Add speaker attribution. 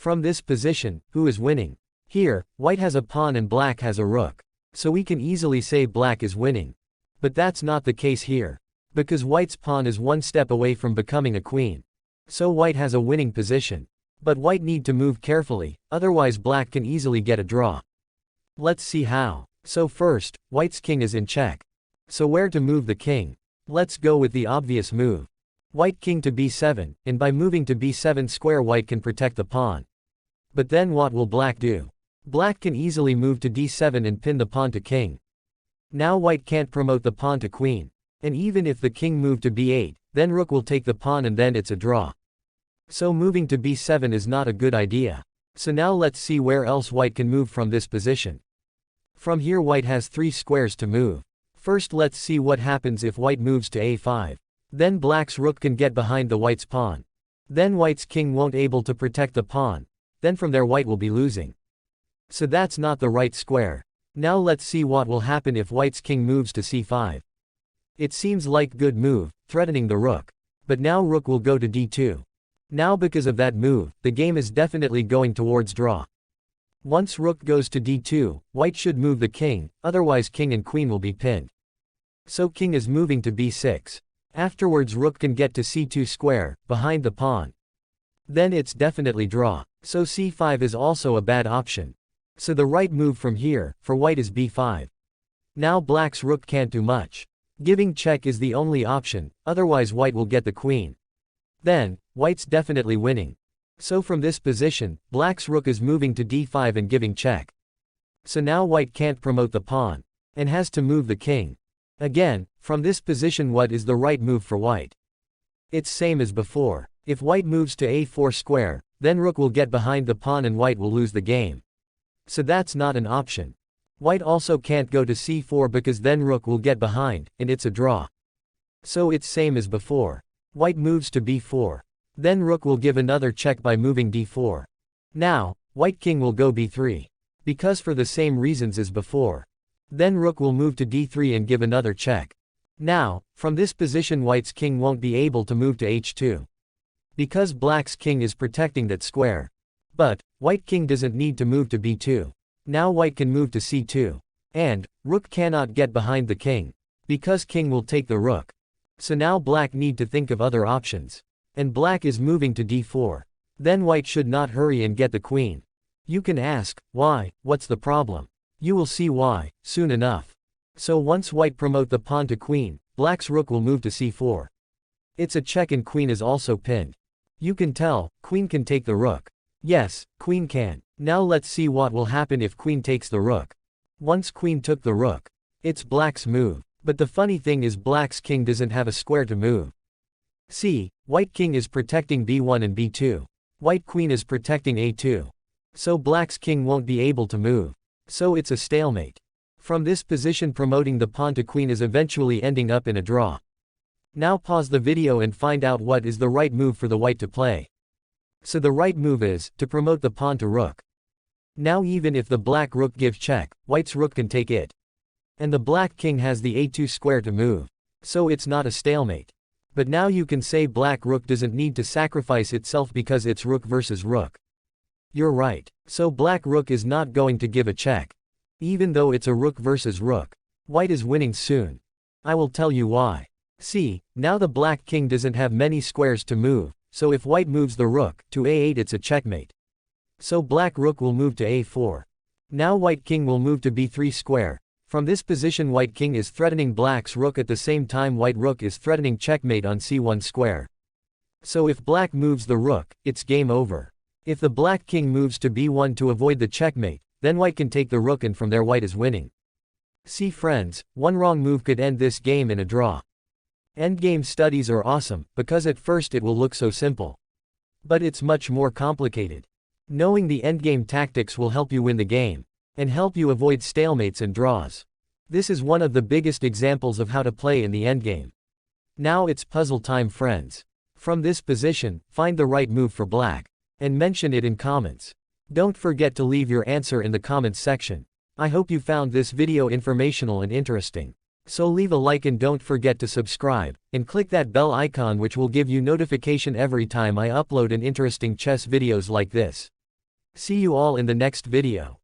Speaker 1: From this position, who is winning? Here, white has a pawn and black has a rook. So we can easily say black is winning. But that's not the case here. Because white's pawn is one step away from becoming a queen. So white has a winning position. But white need to move carefully, otherwise black can easily get a draw. Let's see how. So first, white's king is in check. So where to move the king? Let's go with the obvious move. White king to b7, and by moving to b7 square white can protect the pawn. But then what will black do? Black can easily move to d7 and pin the pawn to king. Now white can't promote the pawn to queen. And even if the king moved to b8, then rook will take the pawn and then it's a draw. So moving to b7 is not a good idea. So now let's see where else white can move from this position. From here white has 3 squares to move. First let's see what happens if white moves to a5. Then black's rook can get behind the white's pawn. Then white's king won't able to protect the pawn. Then from there white will be losing. So that's not the right square. Now let's see what will happen if white's king moves to c5. It seems like good move, threatening the rook. But now rook will go to d2. Now because of that move, the game is definitely going towards draw. Once rook goes to d2, white should move the king, otherwise king and queen will be pinned. So king is moving to b6. Afterwards rook can get to c2 square, behind the pawn. Then it's definitely draw. So c5 is also a bad option. So the right move from here, for white is b5. Now black's rook can't do much. Giving check is the only option, otherwise white will get the queen. Then, white's definitely winning. So from this position, black's rook is moving to d5 and giving check. So now white can't promote the pawn. And has to move the king. Again, from this position what is the right move for white? It's same as before. If white moves to a4 square, then rook will get behind the pawn and white will lose the game. So that's not an option. White also can't go to c4 because then rook will get behind, and it's a draw. So it's same as before. White moves to b4. Then rook will give another check by moving d4. Now, white king will go b3. Because for the same reasons as before. Then rook will move to d3 and give another check. Now, from this position white's king won't be able to move to h2. Because black's king is protecting that square. But, white king doesn't need to move to b2. Now white can move to c2. And, rook cannot get behind the king. Because king will take the rook. So now black need to think of other options. And black is moving to d4. Then white should not hurry and get the queen. You can ask, why, what's the problem? You will see why, soon enough. So once white promote the pawn to queen, black's rook will move to c4. It's a check and queen is also pinned. You can tell, queen can take the rook. Yes, queen can. Now let's see what will happen if queen takes the rook. Once queen took the rook. It's black's move. But the funny thing is black's king doesn't have a square to move. See, white king is protecting b1 and b2. White queen is protecting a2. So black's king won't be able to move. So it's a stalemate. From this position promoting the pawn to queen is eventually ending up in a draw. Now pause the video and find out what is the right move for the white to play. So the right move is, to promote the pawn to rook. Now even if the black rook gives check, white's rook can take it. And the black king has the a2 square to move. So it's not a stalemate. But now you can say black rook doesn't need to sacrifice itself because it's rook versus rook. You're right. So black rook is not going to give a check. Even though it's a rook versus rook. White is winning soon. I will tell you why. See, now the black king doesn't have many squares to move, so if white moves the rook to a8 it's a checkmate. So black rook will move to a4. Now white king will move to b3 square. From this position white king is threatening black's rook at the same time white rook is threatening checkmate on c1 square. So if black moves the rook, it's game over. If the black king moves to b1 to avoid the checkmate, then white can take the rook and from there white is winning. See friends, one wrong move could end this game in a draw. Endgame studies are awesome, because at first it will look so simple. But it's much more complicated. Knowing the endgame tactics will help you win the game, and help you avoid stalemates and draws. This is one of the biggest examples of how to play in the endgame. Now it's puzzle time friends. From this position, find the right move for black, and mention it in comments. Don't forget to leave your answer in the comments section. I hope you found this video informational and interesting. So leave a like and don't forget to subscribe, and click that bell icon which will give you notification every time I upload an interesting chess videos like this. See you all in the next video.